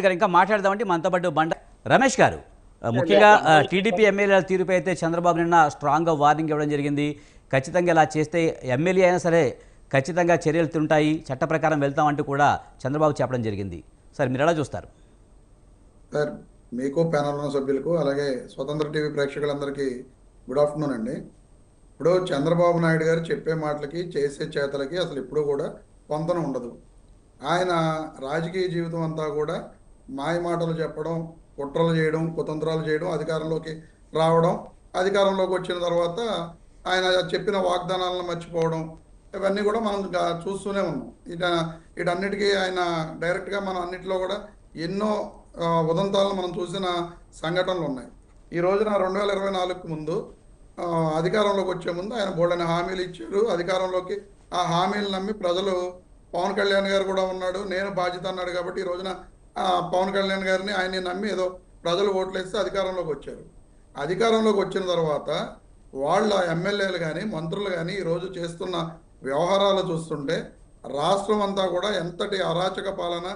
గారు ఇంకా మాట్లాడదామంటే మనతో పాటు బండ రమేష్ గారు ముఖ్యంగా టీడీపీ ఎమ్మెల్యేల తీరుపై అయితే చంద్రబాబు నిన్న స్ట్రాంగ్గా వార్నింగ్ ఇవ్వడం జరిగింది. ఖచ్చితంగా ఇలా చేస్తే ఎమ్మెల్యే అయినా సరే ఖచ్చితంగా చర్యలు తింటాయి, చట్ట ప్రకారం వెళ్తామంటూ కూడా చంద్రబాబు చెప్పడం జరిగింది. సార్ మీరు ఎలా చూస్తారు? సార్, మీకు ప్యానల్ ఉన్న సభ్యులకు అలాగే స్వతంత్ర టీవీ ప్రేక్షకులందరికీ గుడ్ ఆఫ్టర్నూన్ అండి. ఇప్పుడు చంద్రబాబు నాయుడు గారు చెప్పే మాటలకి చేసే చేతలకి అసలు ఎప్పుడూ కూడా పొంతన ఉండదు. ఆయన రాజకీయ జీవితం అంతా కూడా మాయ మాటలు చెప్పడం, కుట్రలు చేయడం, కుతంత్రాలు చేయడం, అధికారంలోకి రావడం, అధికారంలోకి వచ్చిన తర్వాత ఆయన చెప్పిన వాగ్దానాలను మర్చిపోవడం, ఇవన్నీ కూడా మనం చూస్తూనే ఉన్నాం. వీటన్నిటికీ ఆయన డైరెక్ట్గా మనం అన్నింటిలో కూడా ఎన్నో ఉదంతాలను మనం చూసిన సంఘటనలు ఉన్నాయి. ఈ రోజున 2024కు ముందు అధికారంలోకి వచ్చే ముందు ఆయన బోల్డని హామీలు ఇచ్చారు. అధికారంలోకి ఆ హామీలు నమ్మి ప్రజలు, పవన్ కళ్యాణ్ గారు కూడా ఉన్నాడు, నేను బాధ్యత అన్నాడు కాబట్టి ఈ రోజున పవన్ కళ్యాణ్ గారిని ఆయన్ని నమ్మి ఏదో ప్రజలు ఓట్లేస్తే అధికారంలోకి వచ్చారు. అధికారంలోకి వచ్చిన తర్వాత వాళ్ళ ఎమ్మెల్యేలు కానీ మంత్రులు కానీ ఈరోజు చేస్తున్న వ్యవహారాలు చూస్తుంటే రాష్ట్రం అంతా కూడా ఎంతటి అరాచక పాలన,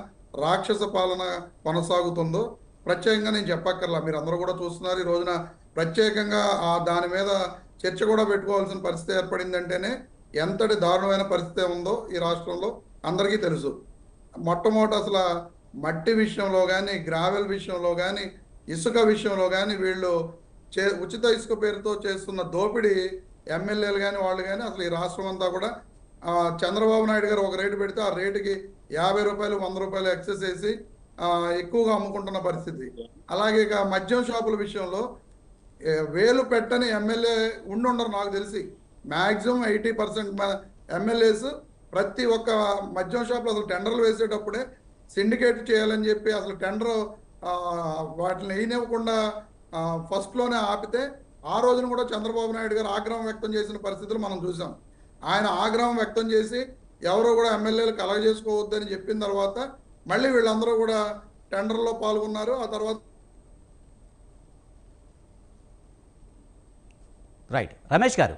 రాక్షస పాలన కొనసాగుతుందో ప్రత్యేకంగా నేను చెప్పక్కర్లా, మీరు అందరూ కూడా చూస్తున్నారు. ఈ రోజున ప్రత్యేకంగా దాని మీద చర్చ కూడా పెట్టుకోవాల్సిన పరిస్థితి ఏర్పడిందంటేనే ఎంతటి దారుణమైన పరిస్థితి ఉందో ఈ రాష్ట్రంలో అందరికీ తెలుసు. మొట్టమొదటి అసలు మట్టి విషయంలో కానీ, గ్రావెల్ విషయంలో కానీ, ఇసుక విషయంలో కానీ వీళ్ళు ఉచిత ఇసుక పేరుతో చేస్తున్న దోపిడీ ఎమ్మెల్యేలు కానీ వాళ్ళు కానీ అసలు ఈ రాష్ట్రం అంతా కూడా చంద్రబాబు నాయుడు గారు ఒక రేటు పెడితే ఆ రేటుకి 50 రూపాయలు 100 రూపాయలు ఎక్సెస్ చేసి ఎక్కువగా అమ్ముకుంటున్న పరిస్థితి. అలాగే ఇక మద్యం షాపుల విషయంలో వేలు పెట్టని ఎమ్మెల్యే ఉండరు నాకు తెలిసి. మ్యాక్సిమం 80% ఎమ్మెల్యేస్ ప్రతి ఒక్క మద్యం షాపులో అసలు టెండర్లు వేసేటప్పుడే సిండికేట్ చేయాలని చెప్పి అసలు టెండర్ వాటిని వేయనివ్వకుండా ఫస్ట్లోనే ఆపితే ఆ రోజున కూడా చంద్రబాబు నాయుడు గారు ఆగ్రహం వ్యక్తం చేసిన పరిస్థితులు మనం చూసాం. ఆయన ఆగ్రహం వ్యక్తం చేసి ఎవరో కూడా ఎమ్మెల్యేలు కలగజేసుకోవద్దని చెప్పిన తర్వాత మళ్ళీ వీళ్ళందరూ కూడా టెండర్లో పాల్గొన్నారు. ఆ తర్వాత రైట్ రమేష్ గారు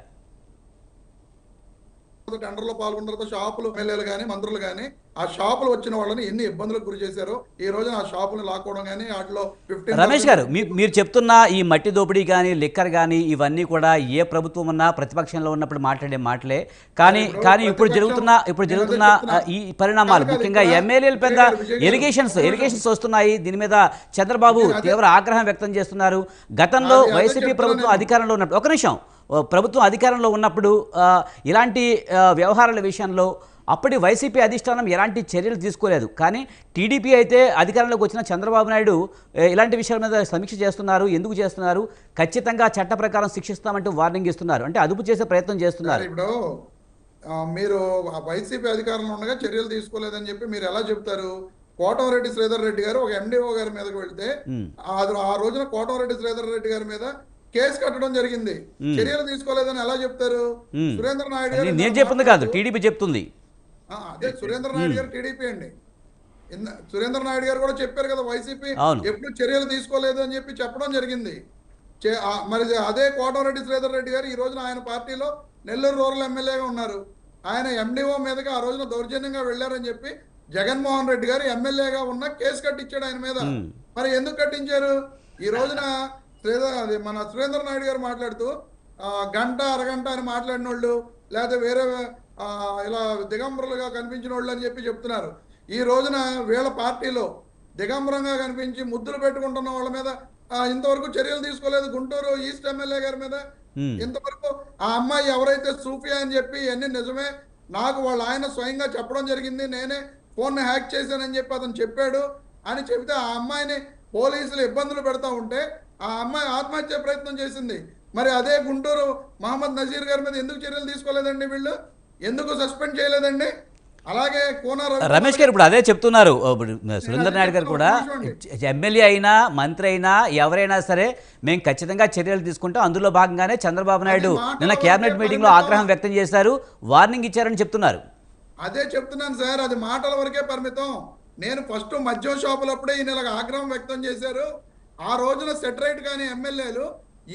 టెండర్లో పాల్గొన్న తర్వాత షాపులు ఎమ్మెల్యేలు కానీ మంత్రులు కానీ ఆ షాపులు వచ్చిన వాళ్ళని ఎన్ని ఇబ్బందులకు గురి చేశారో ఈ రోజున ఆ షాపులు లాక్కోవడం కానీ వాటిలో 15. రమేష్ గారు మీరు చెప్తున్న ఈ మట్టి దోపిడీ కానీ, లిక్కర్ కానీ ఇవన్నీ కూడా ఏ ప్రభుత్వం ఉన్నా ప్రతిపక్షంలో ఉన్నప్పుడు మాట్లాడే మాటలే. కానీ ఇప్పుడు జరుగుతున్న ఈ పరిణామాలు ముఖ్యంగా ఎమ్మెల్యేల పెద్ద ఎలిగేషన్స్ వస్తున్నాయి. దీని మీద చంద్రబాబు తీవ్ర ఆగ్రహం వ్యక్తం చేస్తున్నారు. గతంలో వైసీపీ ప్రభుత్వం అధికారంలో ఉన్నప్పుడు ప్రభుత్వం అధికారంలో ఉన్నప్పుడు ఇలాంటి వ్యవహారాల విషయంలో అప్పటి వైసీపీ అధిష్టానం ఎలాంటి చర్యలు తీసుకోలేదు. కానీ టీడీపీ అయితే అధికారంలోకి వచ్చిన చంద్రబాబు నాయుడు ఇలాంటి విషయాల మీద సమీక్ష చేస్తున్నారు. ఎందుకు చేస్తున్నారు? ఖచ్చితంగా చట్ట ప్రకారం శిక్షిస్తామంటూ వార్నింగ్ ఇస్తున్నారు. అంటే అదుపు చేసే ప్రయత్నం చేస్తున్నారు. ఇప్పుడు మీరు వైసీపీ అధికారంలో ఉండగా చర్యలు తీసుకోలేదని చెప్పి మీరు ఎలా చెప్తారు? కోటంరెడ్డి శ్రీధర్ రెడ్డి గారు ఒక ఎండిఓ గారి మీదకి వెళ్తే ఆ రోజున కోటంరెడ్డి శ్రీధర్ రెడ్డి గారి మీద కేసు కట్టడం జరిగింది. చర్యలు తీసుకోలేదని ఎలా చెప్తారు? సురేంద్ర నాయుడు గారు నేను చెప్తుంది కాదు, టీడీపీ చెప్తుంది. అదే సురేంద్ర నాయుడు గారు టీడీపీ అండి. సురేంద్ర నాయుడు గారు కూడా చెప్పారు కదా, వైసీపీ ఎప్పుడు చర్యలు తీసుకోలేదు అని చెప్పి చెప్పడం జరిగింది. మరి అదే కోటంరెడ్డి శ్రీధర్ రెడ్డి గారు ఈ రోజున ఆయన పార్టీలో నెల్లూరు రూరల్ ఎమ్మెల్యేగా ఉన్నారు. ఆయన ఎండిఓ మీదగా ఆ రోజున దౌర్జన్యంగా వెళ్లారని చెప్పి జగన్మోహన్ రెడ్డి గారు ఎమ్మెల్యేగా ఉన్న కేసు కట్టించాడు ఆయన మీద. మరి ఎందుకు కట్టించారు? ఈ రోజున మన సురేంద్ర నాయుడు గారు మాట్లాడుతూ గంట అరగంట అని మాట్లాడిన వాళ్ళు, లేదా వేరే ఇలా దిగంబరులుగా కనిపించిన వాళ్ళు అని చెప్పి చెప్తున్నారు. ఈ రోజున వీళ్ళ పార్టీలో దిగంబరంగా కనిపించి ముద్దులు పెట్టుకుంటున్న వాళ్ళ మీద ఇంతవరకు చర్యలు తీసుకోలేదు. గుంటూరు ఈస్ట్ ఎమ్మెల్యే గారి మీద ఇంతవరకు ఆ అమ్మాయి ఎవరైతే సూఫియా అని చెప్పి అన్ని నిజమే, నాకు వాళ్ళ ఆయన స్వయంగా చెప్పడం జరిగింది, నేనే ఫోన్ని హ్యాక్ చేశానని చెప్పి అతను చెప్పాడు అని చెబితే ఆ అమ్మాయిని పోలీసులు ఇబ్బందులు పెడతా ఉంటే ఆ అమ్మాయి ఆత్మహత్య ప్రయత్నం చేసింది. మరి అదే గుంటూరు మహమ్మద్ నజీర్ గారి మీద ఎందుకు చర్యలు తీసుకోలేదండి? వీళ్ళు ఎందుకు సస్పెండ్ చేయలేదండి? అలాగే రమేష్ గారు ఇప్పుడు అదే చెప్తున్నారు. సురేంద్ర నాయుడు గారు కూడా ఎమ్మెల్యే అయినా మంత్రి అయినా ఎవరైనా సరే మేము ఖచ్చితంగా చర్యలు తీసుకుంటాం. అందులో భాగంగానే చంద్రబాబు నాయుడు నిన్న కేబినెట్ మీటింగ్ లో ఆగ్రహం వ్యక్తం చేశారు, వార్నింగ్ ఇచ్చారని చెప్తున్నారు. అదే చెప్తున్నాను సార్, అది మాటల వరకే పరిమితం. నేను ఫస్ట్ మద్యం షాపులప్పుడే ఈయన ఇలాగ ఆగ్రహం వ్యక్తం చేశారు. ఆ రోజున సెటరైట్ కానీ ఎమ్మెల్యేలు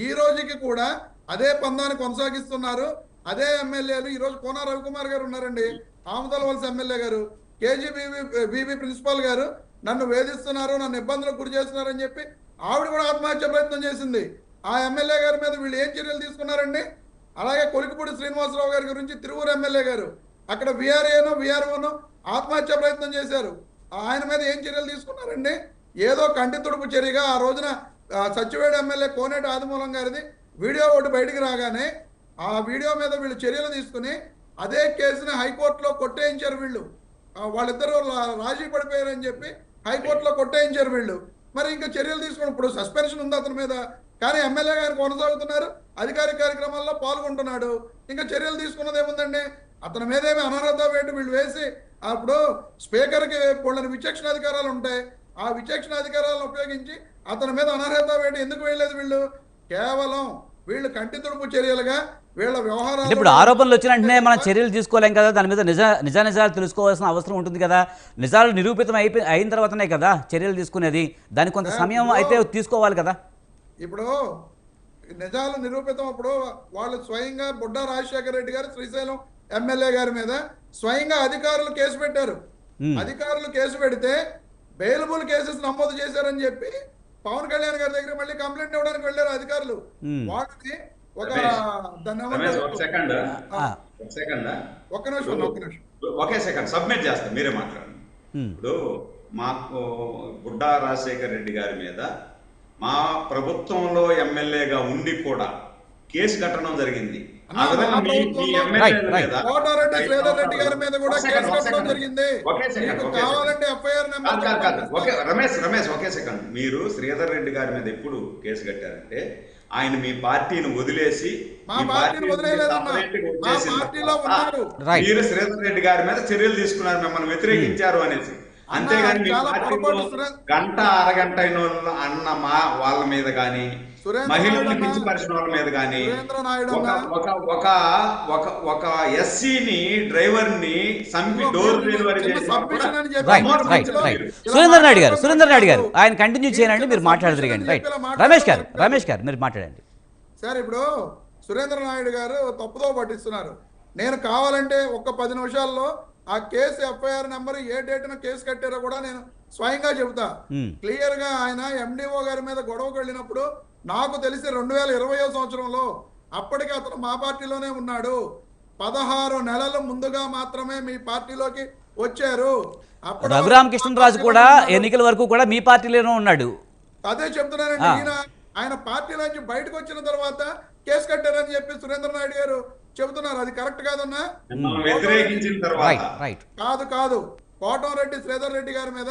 ఈ రోజుకి కూడా అదే పందాన్ని కొనసాగిస్తున్నారు. అదే ఎమ్మెల్యేలు ఈ రోజు కోన రవికుమార్ గారు ఉన్నారండి, ఆమదల వలస ఎమ్మెల్యే గారు, కేజీబీవీ ప్రిన్సిపాల్ గారు నన్ను వేధిస్తున్నారు, నన్ను ఇబ్బందులకు గురి చేస్తున్నారని చెప్పి ఆవిడ కూడా ఆత్మహత్య ప్రయత్నం చేసింది. ఆ ఎమ్మెల్యే గారి మీద వీళ్ళు ఏం చర్యలు తీసుకున్నారండి? అలాగే కొలికిపూడి శ్రీనివాసరావు గారి గురించి తిరువురు ఎమ్మెల్యే గారు అక్కడ విఆర్ఓను ఆత్మహత్య ప్రయత్నం చేశారు. ఆయన మీద ఏం చర్యలు తీసుకున్నారండి? ఏదో కంటి తుడుపు చర్యగా ఆ రోజున సచ్చివేడు ఎమ్మెల్యే కోనేటి ఆదిమూలం గారిది వీడియో ఒకటి బయటికి రాగానే ఆ వీడియో మీద వీళ్ళు చర్యలు తీసుకుని అదే కేసుని హైకోర్టులో కొట్టేయించారు వీళ్ళు. వాళ్ళిద్దరూ రాజీ పడిపోయారని చెప్పి హైకోర్టులో కొట్టేయించారు వీళ్ళు. మరి ఇంకా చర్యలు తీసుకుని ఇప్పుడు సస్పెన్షన్ ఉంది అతని మీద, కానీ ఎమ్మెల్యే గారు కొనసాగుతున్నారు, అధికారిక కార్యక్రమాల్లో పాల్గొంటున్నాడు. ఇంకా చర్యలు తీసుకున్నది ఏముందండి? అతని మీద ఏమి అనర్హత వేటు వీళ్ళు వేసి అప్పుడు స్పీకర్కి కొన్ని విచక్షణ అధికారాలు ఉంటాయి, ఆ విచక్షణ అధికారాలను ఉపయోగించి అతని మీద అనర్హత వేటు ఎందుకు వేయలేదు వీళ్ళు? కేవలం వీళ్ళు కంటి తుడుపు చర్యలుగా వీళ్ళ వ్యవహారాలు. ఇప్పుడు ఆరోపణలు వచ్చిన వెంటనే మనం చర్యలు తీసుకోలేం కదా, దాని మీద నిజాలు తెలుసుకోవాల్సిన అవసరం ఉంటుంది కదా. నిజాలు నిరూపితం అయిన తర్వాతనే కదా చర్యలు తీసుకునేది. దానికి కొంత సమయం అయితే తీసుకోవాలి కదా. ఇప్పుడు నిజాలు నిరూపితం అప్పుడు వాళ్ళు స్వయంగా బుడ్డా రాజశేఖర రెడ్డి గారు శ్రీశైలం ఎమ్మెల్యే గారి మీద స్వయంగా అధికారులు కేసు పెట్టారు. అధికారులు కేసు పెడితే బెయిలబుల్ కేసెస్ నమోదు చేశారని చెప్పి పవన్ కళ్యాణ్ గారి దగ్గర మళ్ళీ కంప్లైంట్ ఇవ్వడానికి వెళ్ళారు అధికారులు. వాళ్ళని ఒకే సెకండ్ సబ్మిట్ చేస్తా, మీరే మాట్లాడండి. ఇప్పుడు మాకు బుడ్డా రాజశేఖర రెడ్డి గారి మీద మా ప్రభుత్వంలో ఎమ్మెల్యేగా ఉండి కూడా కేసు కట్టడం జరిగింది. రమేష్ ఒకే సెకండ్. మీరు శ్రీధర్ రెడ్డి గారి మీద ఎప్పుడు కేసు కట్టారంటే ఆయన మీ పార్టీని వదిలేసి మీరు శ్రీధర్ రెడ్డి గారి మీద చర్యలు తీసుకున్నారు, మిమ్మల్ని వ్యతిరేకించారు అనేసి. అంతేగాని మీ పార్టీలో గంట అరగంట అన్న వాళ్ళ మీద కానీ మహిళల్ని కించపరిచిన వాళ్ళ మీద కానీ ఒక ఎస్సీని డ్రైవర్ ని చంపి డోర్ డెలివరీ సురేంద్ర నాయుడు గారు ఆయన కంటిన్యూ చేయండి, మీరు మాట్లాడదు. రైట్, రమేష్ గారు మీరు మాట్లాడండి. సార్ ఇప్పుడు సురేంద్ర నాయుడు గారు తప్పుదో పట్టిస్తున్నారు. నేను కావాలంటే ఒక్క 10 నిమిషాల్లో ఆ కేసు ఎఫ్ఐఆర్ నెంబర్ ఏ డేట్న కేసు కట్టారో కూడా నేను స్వయంగా చెబుతా. క్లియర్ గా ఆయన ఎండిఓ గారి మీద గొడవకు వెళ్ళినప్పుడు నాకు తెలిసి 2020 సంవత్సరంలో అప్పటికి అతను మా పార్టీలోనే ఉన్నాడు. 16 నెలల ముందుగా మాత్రమే మీ పార్టీలోకి వచ్చారు. అప్పుడు రఘురామకృష్ణరాజు కూడా ఎన్నికల వరకు కూడా మీ పార్టీలోనే ఉన్నాడు. అదే చెప్తున్నానండి. ఆయన పార్టీలోంచి బయటకు వచ్చిన తర్వాత కేసు కట్టారని చెప్పి సురేంద్ర నాయుడు గారు చెబుతున్నారు. అది కరెక్ట్ కాదన్నా? కాదు. కోటంరెడ్డి శ్రీధర్ రెడ్డి గారి మీద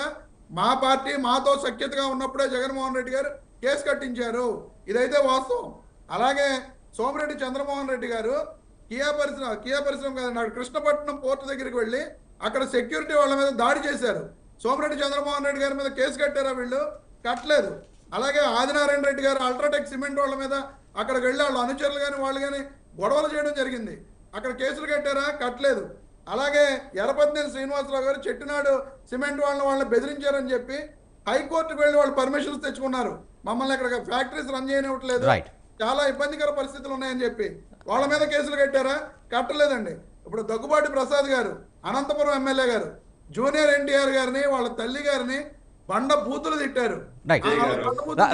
మా పార్టీ మాతో సఖ్యతగా ఉన్నప్పుడే జగన్మోహన్ రెడ్డి గారు కేసు కట్టించారు. ఇదైతే వాస్తవం. అలాగే సోమిరెడ్డి చంద్రమోహన్ రెడ్డి గారు కియా పరిశ్రమ కాదు కృష్ణపట్నం పోర్టు దగ్గరికి వెళ్ళి అక్కడ సెక్యూరిటీ వాళ్ళ మీద దాడి చేశారు. సోమిరెడ్డి చంద్రమోహన్ రెడ్డి గారి మీద కేసు కట్టారా? వీళ్ళు కట్టలేదు. అలాగే ఆదినారాయణ రెడ్డి గారు అల్ట్రాటెక్ సిమెంట్ వాళ్ళ మీద అక్కడికి వెళ్ళి వాళ్ళ అనుచరులు కానీ వాళ్ళు కానీ గొడవలు చేయడం జరిగింది. అక్కడ కేసులు కట్టారా? కట్టలేదు. అలాగే ఎర్రపతినేని శ్రీనివాసరావు గారు చెట్టినాడు సిమెంట్ వాళ్ళని బెదిరించారని చెప్పి హైకోర్టుకు వెళ్ళి వాళ్ళు పర్మిషన్స్ తెచ్చుకున్నారు. మమ్మల్ని ఇక్కడ ఫ్యాక్టరీస్ రన్ చేయనివ్వట్లేదు, చాలా ఇబ్బందికర పరిస్థితులు ఉన్నాయని చెప్పి వాళ్ళ మీద కేసులు కట్టారా? కట్టలేదండి. ఇప్పుడు దగ్గుబాటి ప్రసాద్ గారు అనంతపురం ఎమ్మెల్యే గారు జూనియర్ ఎన్టీఆర్ గారిని వాళ్ళ తల్లి గారిని బండ బూతులు తిట్టారు.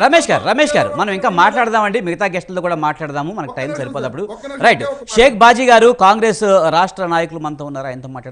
రమేష్ గారు మనం ఇంకా మాట్లాడదామండి, మిగతా గెస్టులతో కూడా మాట్లాడదాము, మనకు టైం సరిపోదప్పుడు. రైట్, షేక్ బాజీ గారు కాంగ్రెస్ రాష్ట్ర నాయకులు మనతో ఉన్నారు, ఆయనతో మాట్లాడదాం.